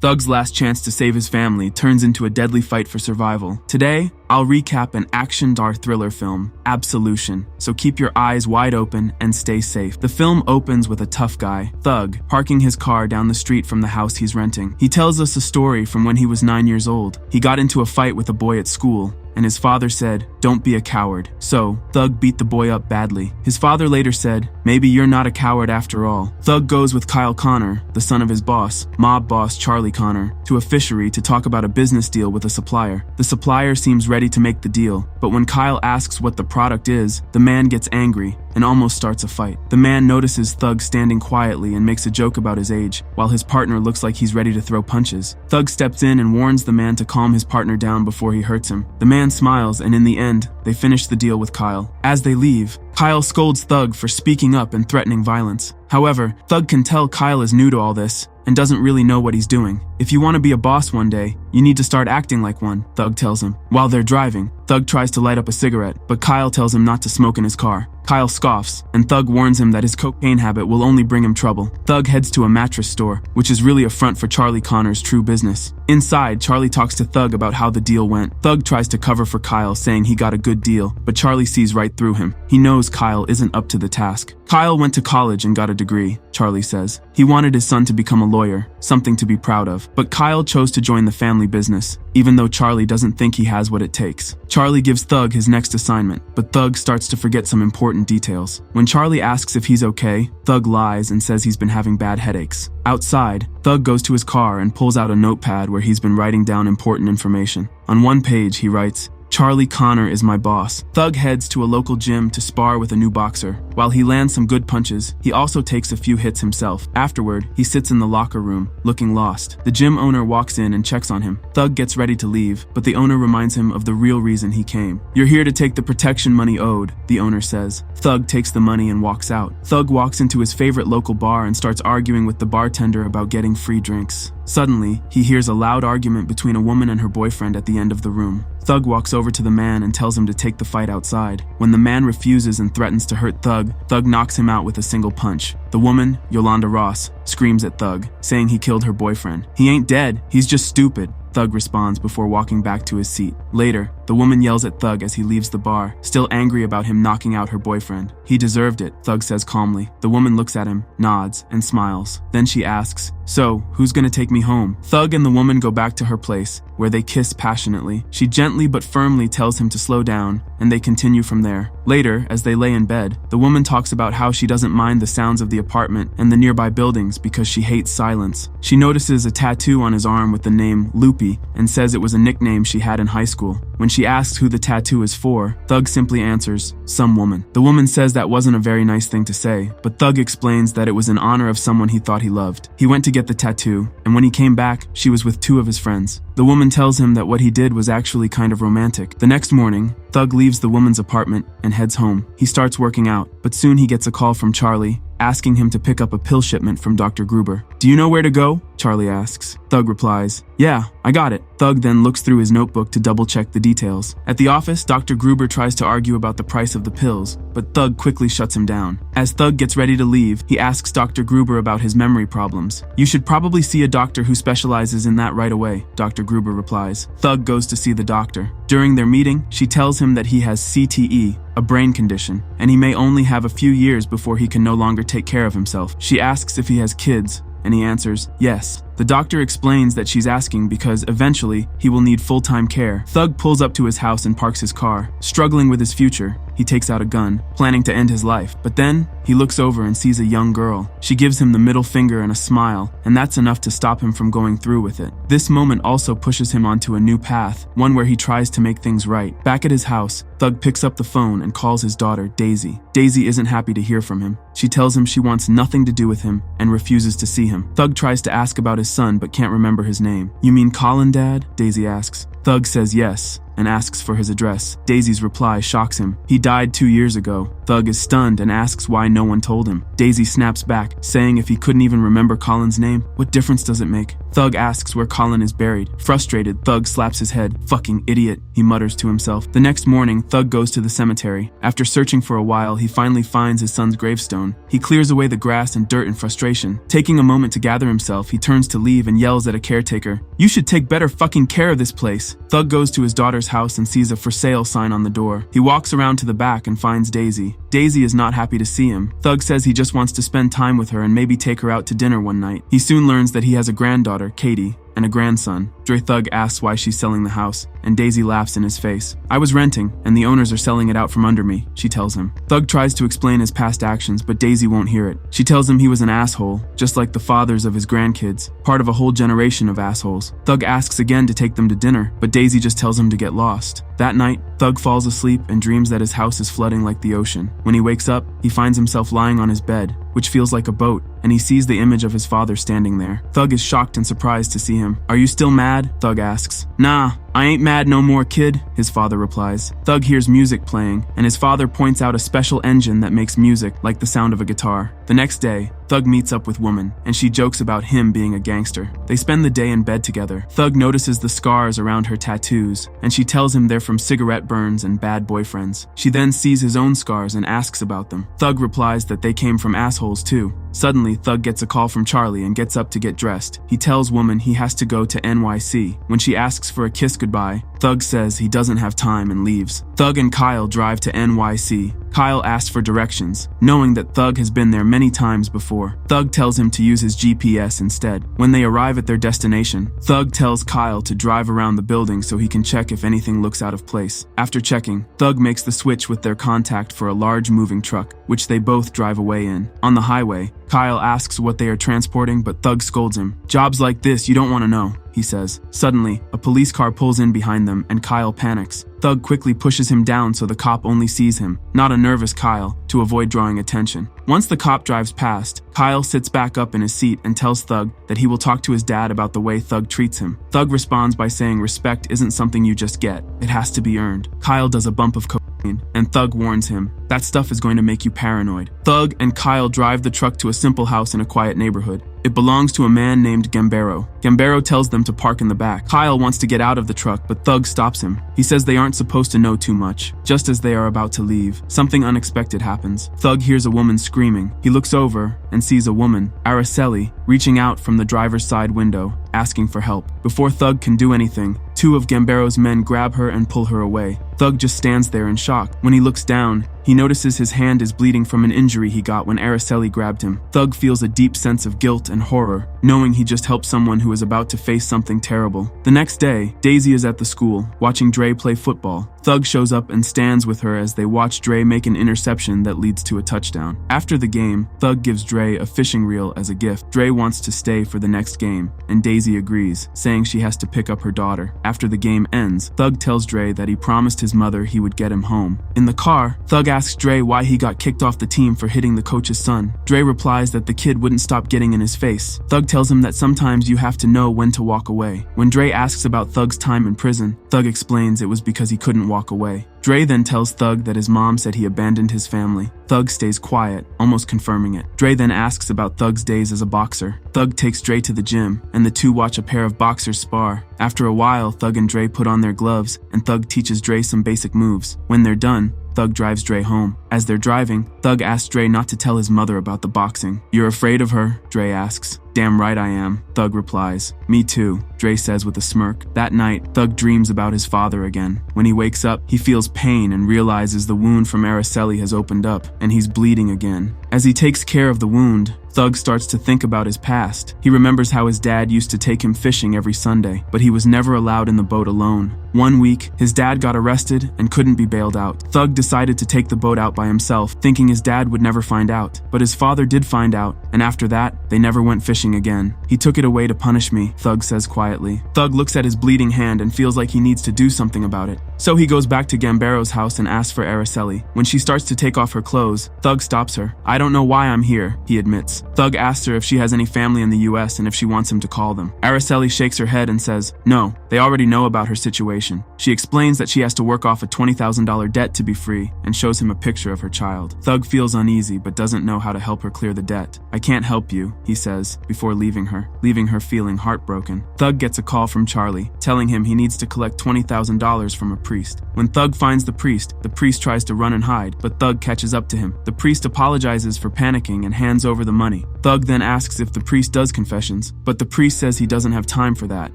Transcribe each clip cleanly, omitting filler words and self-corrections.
Thug's last chance to save his family turns into a deadly fight for survival. Today, I'll recap an action-star thriller film, Absolution, so keep your eyes wide open and stay safe. The film opens with a tough guy, Thug, parking his car down the street from the house he's renting. He tells us a story from when he was 9 years old. He got into a fight with a boy at school, and his father said, "Don't be a coward." So, Thug beat the boy up badly. His father later said, "Maybe you're not a coward after all." Thug goes with Kyle Connor, the son of his boss, mob boss Charlie Connor, to a fishery to talk about a business deal with a supplier. The supplier seems ready to make the deal, but when Kyle asks what the product is, the man gets angry and almost starts a fight. The man notices Thug standing quietly and makes a joke about his age, while his partner looks like he's ready to throw punches. Thug steps in and warns the man to calm his partner down before he hurts him. The man smiles, and in the end, they finish the deal with Kyle. As they leave, Kyle scolds Thug for speaking up and threatening violence. However, Thug can tell Kyle is new to all this and doesn't really know what he's doing. "If you want to be a boss one day, you need to start acting like one," Thug tells him. While they're driving, Thug tries to light up a cigarette, but Kyle tells him not to smoke in his car. Kyle scoffs, and Thug warns him that his cocaine habit will only bring him trouble. Thug heads to a mattress store, which is really a front for Charlie Connor's true business. Inside, Charlie talks to Thug about how the deal went. Thug tries to cover for Kyle, saying he got a good deal, but Charlie sees right through him. He knows Kyle isn't up to the task. "Kyle went to college and got a degree," Charlie says. "He wanted his son to become a lawyer, something to be proud of. But Kyle chose to join the family business, even though Charlie doesn't think he has what it takes." Charlie gives Thug his next assignment, but Thug starts to forget some important details. When Charlie asks if he's okay, Thug lies and says he's been having bad headaches. Outside, Thug goes to his car and pulls out a notepad where he's been writing down important information. On one page, he writes, "Charlie Connor is my boss." Thug heads to a local gym to spar with a new boxer. While he lands some good punches, he also takes a few hits himself. Afterward, he sits in the locker room, looking lost. The gym owner walks in and checks on him. Thug gets ready to leave, but the owner reminds him of the real reason he came. "You're here to take the protection money owed," the owner says. Thug takes the money and walks out. Thug walks into his favorite local bar and starts arguing with the bartender about getting free drinks. Suddenly, he hears a loud argument between a woman and her boyfriend at the end of the room. Thug walks over to the man and tells him to take the fight outside. When the man refuses and threatens to hurt Thug, Thug knocks him out with a single punch. The woman, Yolanda Ross, screams at Thug, saying he killed her boyfriend. "He ain't dead, he's just stupid," Thug responds before walking back to his seat. Later, the woman yells at Thug as he leaves the bar, still angry about him knocking out her boyfriend. "He deserved it," Thug says calmly. The woman looks at him, nods, and smiles. Then she asks, "So, who's gonna take me home?" Thug and the woman go back to her place, where they kiss passionately. She gently but firmly tells him to slow down, and they continue from there. Later, as they lay in bed, the woman talks about how she doesn't mind the sounds of the apartment and the nearby buildings because she hates silence. She notices a tattoo on his arm with the name Loopy and says it was a nickname she had in high school. When she asks who the tattoo is for, Thug simply answers, "Some woman." The woman says that wasn't a very nice thing to say, but Thug explains that it was in honor of someone he thought he loved. He went to get the tattoo, and when he came back, she was with two of his friends. The woman tells him that what he did was actually kind of romantic. The next morning, Thug leaves the woman's apartment and heads home. He starts working out, but soon he gets a call from Charlie, asking him to pick up a pill shipment from Dr. Gruber. "Do you know where to go?" Charlie asks. Thug replies, "Yeah, I got it." Thug then looks through his notebook to double-check the details. At the office, Dr. Gruber tries to argue about the price of the pills, but Thug quickly shuts him down. As Thug gets ready to leave, he asks Dr. Gruber about his memory problems. "You should probably see a doctor who specializes in that right away," Dr. Gruber replies. Thug goes to see the doctor. During their meeting, she tells him that he has CTE, a brain condition, and he may only have a few years before he can no longer take care of himself. She asks if he has kids, and he answers, yes. The doctor explains that she's asking because eventually he will need full-time care. Thug pulls up to his house and parks his car. Struggling with his future, he takes out a gun, planning to end his life. But then, he looks over and sees a young girl. She gives him the middle finger and a smile, and that's enough to stop him from going through with it. This moment also pushes him onto a new path, one where he tries to make things right. Back at his house, Thug picks up the phone and calls his daughter, Daisy. Daisy isn't happy to hear from him. She tells him she wants nothing to do with him and refuses to see him. Thug tries to ask about his son but can't remember his name. "You mean Colin, Dad?" Daisy asks. Thug says yes, and asks for his address. Daisy's reply shocks him. He died 2 years ago. Thug is stunned and asks why no one told him. Daisy snaps back, saying if he couldn't even remember Colin's name, what difference does it make? Thug asks where Colin is buried. Frustrated, Thug slaps his head. Fucking idiot, he mutters to himself. The next morning, Thug goes to the cemetery. After searching for a while, he finally finds his son's gravestone. He clears away the grass and dirt in frustration. Taking a moment to gather himself, he turns to leave and yells at a caretaker, "You should take better fucking care of this place." Thug goes to his daughter's house and sees a for sale sign on the door. He walks around to the back and finds Daisy. Daisy is not happy to see him. Thug says he just wants to spend time with her and maybe take her out to dinner one night. He soon learns that he has a granddaughter, Katie, and a grandson. Thug asks why she's selling the house, and Daisy laughs in his face. "I was renting, and the owners are selling it out from under me," she tells him. Thug tries to explain his past actions, but Daisy won't hear it. She tells him he was an asshole, just like the fathers of his grandkids, part of a whole generation of assholes. Thug asks again to take them to dinner, but Daisy just tells him to get lost. That night, Thug falls asleep and dreams that his house is flooding like the ocean. When he wakes up, he finds himself lying on his bed, which feels like a boat, and he sees the image of his father standing there. Thug is shocked and surprised to see him. "Are you still mad?" Thug asks. "Nah, I ain't mad no more, kid," his father replies. Thug hears music playing, and his father points out a special engine that makes music like the sound of a guitar. The next day, Thug meets up with Woman, and she jokes about him being a gangster. They spend the day in bed together. Thug notices the scars around her tattoos, and she tells him they're from cigarette burns and bad boyfriends. She then sees his own scars and asks about them. Thug replies that they came from assholes too. Suddenly, Thug gets a call from Charlie and gets up to get dressed. He tells Woman he has to go to NYC. When she asks for a kiss goodbye, Thug says he doesn't have time and leaves. Thug and Kyle drive to NYC. Kyle asks for directions, knowing that Thug has been there many times before. Thug tells him to use his GPS instead. When they arrive at their destination, Thug tells Kyle to drive around the building so he can check if anything looks out of place. After checking, Thug makes the switch with their contact for a large moving truck, which they both drive away in. On the highway, Kyle asks what they are transporting, but Thug scolds him. "Jobs like this you don't want to know," he says. Suddenly, a police car pulls in behind them and Kyle panics. Thug quickly pushes him down so the cop only sees him, not a nervous Kyle, to avoid drawing attention. Once the cop drives past, Kyle sits back up in his seat and tells Thug that he will talk to his dad about the way Thug treats him. Thug responds by saying respect isn't something you just get, it has to be earned. Kyle does a bump of cocaine, and Thug warns him, "That stuff is going to make you paranoid." Thug and Kyle drive the truck to a simple house in a quiet neighborhood. It belongs to a man named Gambero. Gambero tells them to park in the back. Kyle wants to get out of the truck, but Thug stops him. He says they aren't supposed to know too much. Just as they are about to leave, something unexpected happens. Thug hears a woman screaming. He looks over and sees a woman, Araceli, reaching out from the driver's side window, asking for help. Before Thug can do anything, two of Gambero's men grab her and pull her away. Thug just stands there in shock. When he looks down, he notices his hand is bleeding from an injury he got when Araceli grabbed him. Thug feels a deep sense of guilt and horror, knowing he just helped someone who is about to face something terrible. The next day, Daisy is at the school, watching Dre play football. Thug shows up and stands with her as they watch Dre make an interception that leads to a touchdown. After the game, Thug gives Dre a fishing reel as a gift. Dre wants to stay for the next game, and Daisy agrees, saying she has to pick up her daughter. After the game ends, Thug tells Dre that he promised his mother he would get him home. In the car, Thug asks Dre why he got kicked off the team for hitting the coach's son. Dre replies that the kid wouldn't stop getting in his face. Thug tells him that sometimes you have to know when to walk away. When Dre asks about Thug's time in prison, Thug explains it was because he couldn't walk away. Dre then tells Thug that his mom said he abandoned his family. Thug stays quiet, almost confirming it. Dre then asks about Thug's days as a boxer. Thug takes Dre to the gym, and the two watch a pair of boxers spar. After a while, Thug and Dre put on their gloves, and Thug teaches Dre some basic moves. When they're done, Thug drives Dre home. As they're driving, Thug asks Dre not to tell his mother about the boxing. "You're afraid of her?" Dre asks. "Damn right I am," Thug replies. "Me too," Dre says with a smirk. That night, Thug dreams about his father again. When he wakes up, he feels pain and realizes the wound from Araceli has opened up, and he's bleeding again. As he takes care of the wound, Thug starts to think about his past. He remembers how his dad used to take him fishing every Sunday, but he was never allowed in the boat alone. One week, his dad got arrested and couldn't be bailed out. Thug decided to take the boat out by himself, thinking his dad would never find out. But his father did find out, and after that, they never went fishing again. "He took it away to punish me," Thug says quietly. Thug looks at his bleeding hand and feels like he needs to do something about it. So he goes back to Gambero's house and asks for Araceli. When she starts to take off her clothes, Thug stops her. "I don't know why I'm here," he admits. Thug asks her if she has any family in the US and if she wants him to call them. Araceli shakes her head and says, "No, they already know about her situation. situation. She explains that she has to work off a $20,000 debt to be free and shows him a picture of her child. Thug feels uneasy but doesn't know how to help her clear the debt. "I can't help you," he says, before leaving her feeling heartbroken. Thug gets a call from Charlie, telling him he needs to collect $20,000 from a priest. When Thug finds the priest tries to run and hide, but Thug catches up to him. The priest apologizes for panicking and hands over the money. Thug then asks if the priest does confessions, but the priest says he doesn't have time for that.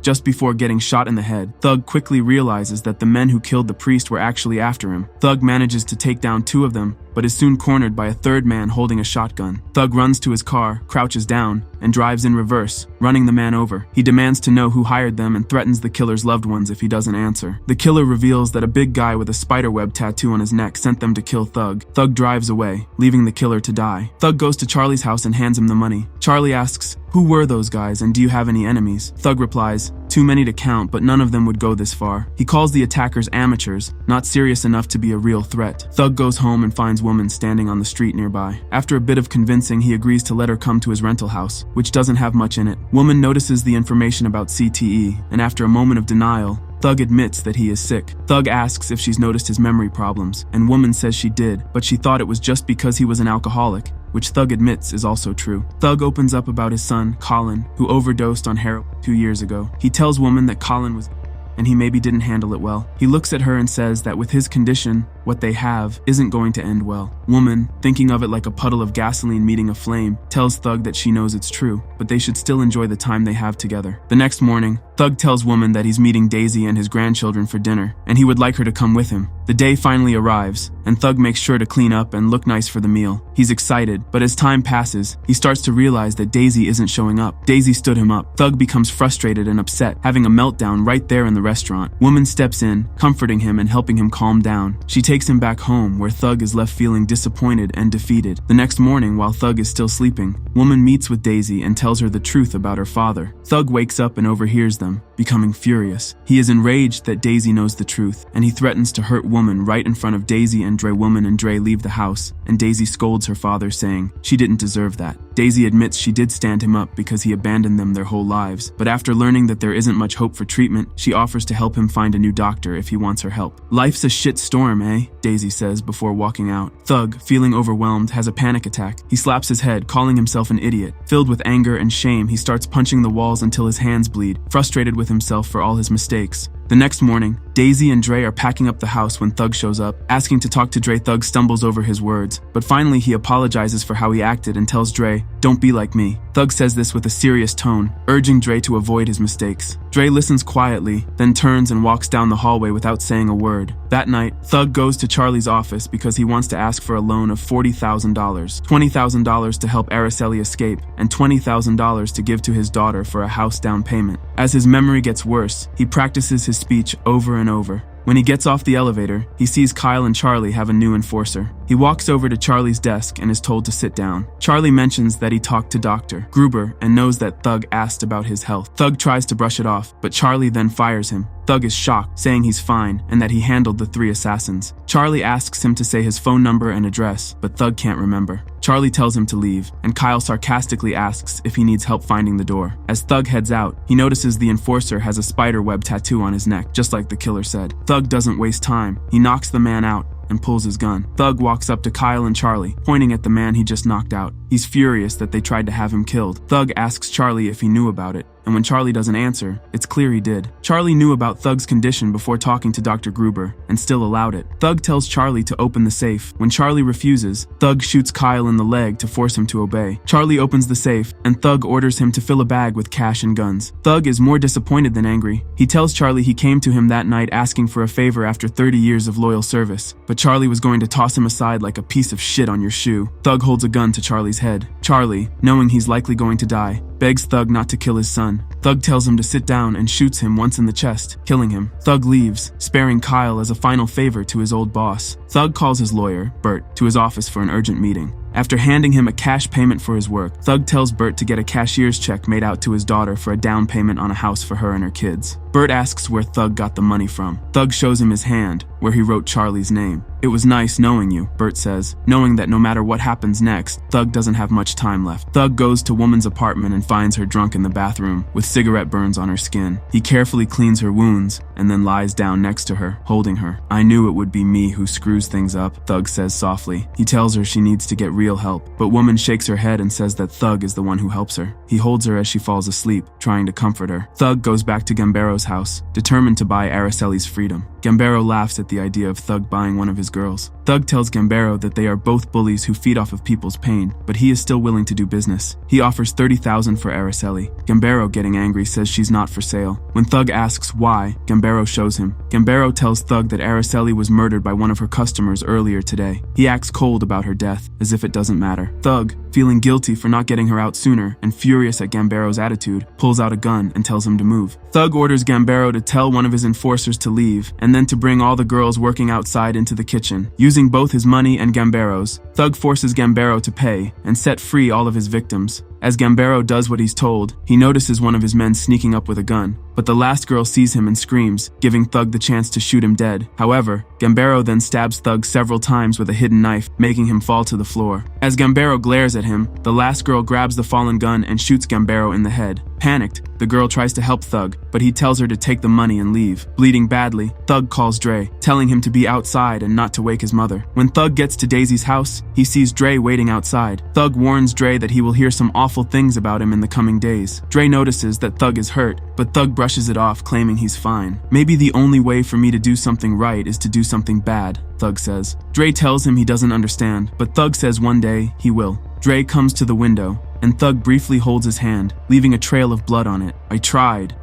Just before getting shot in the head, Thug quickly realizes that the men who killed the priest were actually after him. Thug manages to take down 2 of them, but is soon cornered by a 3rd man holding a shotgun. Thug runs to his car, crouches down, and drives in reverse, running the man over. He demands to know who hired them and threatens the killer's loved ones if he doesn't answer. The killer reveals that a big guy with a spiderweb tattoo on his neck sent them to kill Thug. Thug drives away, leaving the killer to die. Thug goes to Charlie's house and hands him the money. Charlie asks, "Who were those guys and do you have any enemies?" Thug replies, "Too many to count, but none of them would go this far." He calls the attackers amateurs, not serious enough to be a real threat. Thug goes home and finds woman standing on the street nearby. After a bit of convincing, he agrees to let her come to his rental house, which doesn't have much in it. Woman notices the information about CTE, and after a moment of denial, Thug admits that he is sick. Thug asks if she's noticed his memory problems, and woman says she did, but she thought it was just because he was an alcoholic, which Thug admits is also true. Thug opens up about his son, Colin, who overdosed on heroin 2 years ago. He tells woman that Colin was and he maybe didn't handle it well. He looks at her and says that with his condition, what they have isn't going to end well. Woman, thinking of it like a puddle of gasoline meeting a flame, tells Thug that she knows it's true, but they should still enjoy the time they have together. The next morning, Thug tells woman that he's meeting Daisy and his grandchildren for dinner, and he would like her to come with him. The day finally arrives, and Thug makes sure to clean up and look nice for the meal. He's excited, but as time passes, he starts to realize that Daisy isn't showing up. Daisy stood him up. Thug becomes frustrated and upset, having a meltdown right there in the restaurant. Woman steps in, comforting him and helping him calm down. She takes him back home, where Thug is left feeling disappointed and defeated. The next morning, while Thug is still sleeping, woman meets with Daisy and tells her the truth about her father. Thug wakes up and overhears them, becoming furious. He is enraged that Daisy knows the truth, and he threatens to hurt woman right in front of Daisy and Dre. Woman and Dre leave the house, and Daisy scolds her father, saying she didn't deserve that. Daisy admits she did stand him up because he abandoned them their whole lives, but after learning that there isn't much hope for treatment, she offers to help him find a new doctor if he wants her help. "Life's a shit storm, eh?" Daisy says before walking out. Thug, feeling overwhelmed, has a panic attack. He slaps his head, calling himself an idiot. Filled with anger and shame, he starts punching the walls until his hands bleed, frustrated with himself for all his mistakes. The next morning, Daisy and Dre are packing up the house when Thug shows up. Asking to talk to Dre, Thug stumbles over his words, but finally he apologizes for how he acted and tells Dre, "Don't be like me." Thug says this with a serious tone, urging Dre to avoid his mistakes. Dre listens quietly, then turns and walks down the hallway without saying a word. That night, Thug goes to Charlie's office because he wants to ask for a loan of $40,000, $20,000 to help Araceli escape, and $20,000 to give to his daughter for a house down payment. As his memory gets worse, he practices his speech over and over. When he gets off the elevator, he sees Kyle and Charlie have a new enforcer. He walks over to Charlie's desk and is told to sit down. Charlie mentions that he talked to Dr. Gruber and knows that Thug asked about his health. Thug tries to brush it off, but Charlie then fires him. Thug is shocked, saying he's fine and that he handled the 3 assassins. Charlie asks him to say his phone number and address, but Thug can't remember. Charlie tells him to leave, and Kyle sarcastically asks if he needs help finding the door. As Thug heads out, he notices the enforcer has a spider web tattoo on his neck, just like the killer said. Thug doesn't waste time. He knocks the man out and pulls his gun. Thug walks up to Kyle and Charlie, pointing at the man he just knocked out. He's furious that they tried to have him killed. Thug asks Charlie if he knew about it, and when Charlie doesn't answer, it's clear he did. Charlie knew about Thug's condition before talking to Dr. Gruber, and still allowed it. Thug tells Charlie to open the safe. When Charlie refuses, Thug shoots Kyle in the leg to force him to obey. Charlie opens the safe, and Thug orders him to fill a bag with cash and guns. Thug is more disappointed than angry. He tells Charlie he came to him that night asking for a favor after 30 years of loyal service, but Charlie was going to toss him aside like a piece of shit on your shoe. Thug holds a gun to Charlie's head. Charlie, knowing he's likely going to die, begs Thug not to kill his son. Thug tells him to sit down and shoots him once in the chest, killing him. Thug leaves, sparing Kyle as a final favor to his old boss. Thug calls his lawyer, Bert, to his office for an urgent meeting. After handing him a cash payment for his work, Thug tells Bert to get a cashier's check made out to his daughter for a down payment on a house for her and her kids. Bert asks where Thug got the money from. Thug shows him his hand, where he wrote Charlie's name. "It was nice knowing you," Bert says, knowing that no matter what happens next, Thug doesn't have much time left. Thug goes to woman's apartment and finds her drunk in the bathroom, with cigarette burns on her skin. He carefully cleans her wounds, and then lies down next to her, holding her. "I knew it would be me who screws things up," Thug says softly. He tells her she needs to get real help, but woman shakes her head and says that Thug is the one who helps her. He holds her as she falls asleep, trying to comfort her. Thug goes back to Gambero's house, determined to buy Araceli's freedom. Gambero laughs at the idea of Thug buying one of his girls. Thug tells Gambero that they are both bullies who feed off of people's pain, but he is still willing to do business. He offers $30,000 for Araceli. Gambero, getting angry, says she's not for sale. When Thug asks why, Gambero shows him. Gambero tells Thug that Araceli was murdered by one of her customers earlier today. He acts cold about her death, as if it doesn't matter. Thug, feeling guilty for not getting her out sooner and furious at Gambero's attitude, pulls out a gun and tells him to move. Thug orders Gambero to tell one of his enforcers to leave, and then to bring all the girls working outside into the kitchen. Using both his money and Gambero's, Thug forces Gambero to pay and set free all of his victims. As Gambero does what he's told, he notices one of his men sneaking up with a gun, but the last girl sees him and screams, giving Thug the chance to shoot him dead. However, Gambero then stabs Thug several times with a hidden knife, making him fall to the floor. As Gambero glares at him, the last girl grabs the fallen gun and shoots Gambero in the head. Panicked, the girl tries to help Thug, but he tells her to take the money and leave. Bleeding badly, Thug calls Dre, telling him to be outside and not to wake his mother. When Thug gets to Daisy's house, he sees Dre waiting outside. Thug warns Dre that he will hear some awful things about him in the coming days. Dre notices that Thug is hurt, but Thug brushes it off, claiming he's fine. "Maybe the only way for me to do something right is to do something bad," Thug says. Dre tells him he doesn't understand, but Thug says one day he will. Dre comes to the window, and Thug briefly holds his hand, leaving a trail of blood on it. I tried,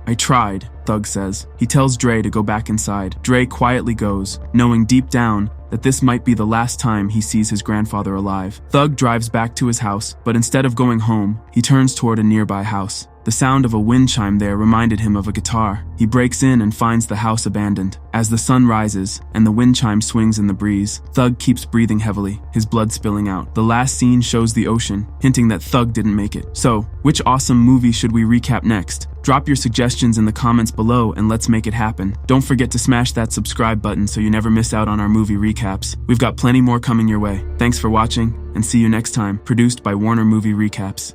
Thug says. He tells Dre to go back inside. Dre quietly goes, knowing deep down that this might be the last time he sees his grandfather alive. Thug drives back to his house, but instead of going home, he turns toward a nearby house. The sound of a wind chime there reminded him of a guitar. He breaks in and finds the house abandoned. As the sun rises and the wind chime swings in the breeze, Thug keeps breathing heavily, his blood spilling out. The last scene shows the ocean, hinting that Thug didn't make it. So, which awesome movie should we recap next? Drop your suggestions in the comments below and let's make it happen. Don't forget to smash that subscribe button so you never miss out on our movie recaps. We've got plenty more coming your way. Thanks for watching, and see you next time. Produced by Warner Movie Recaps.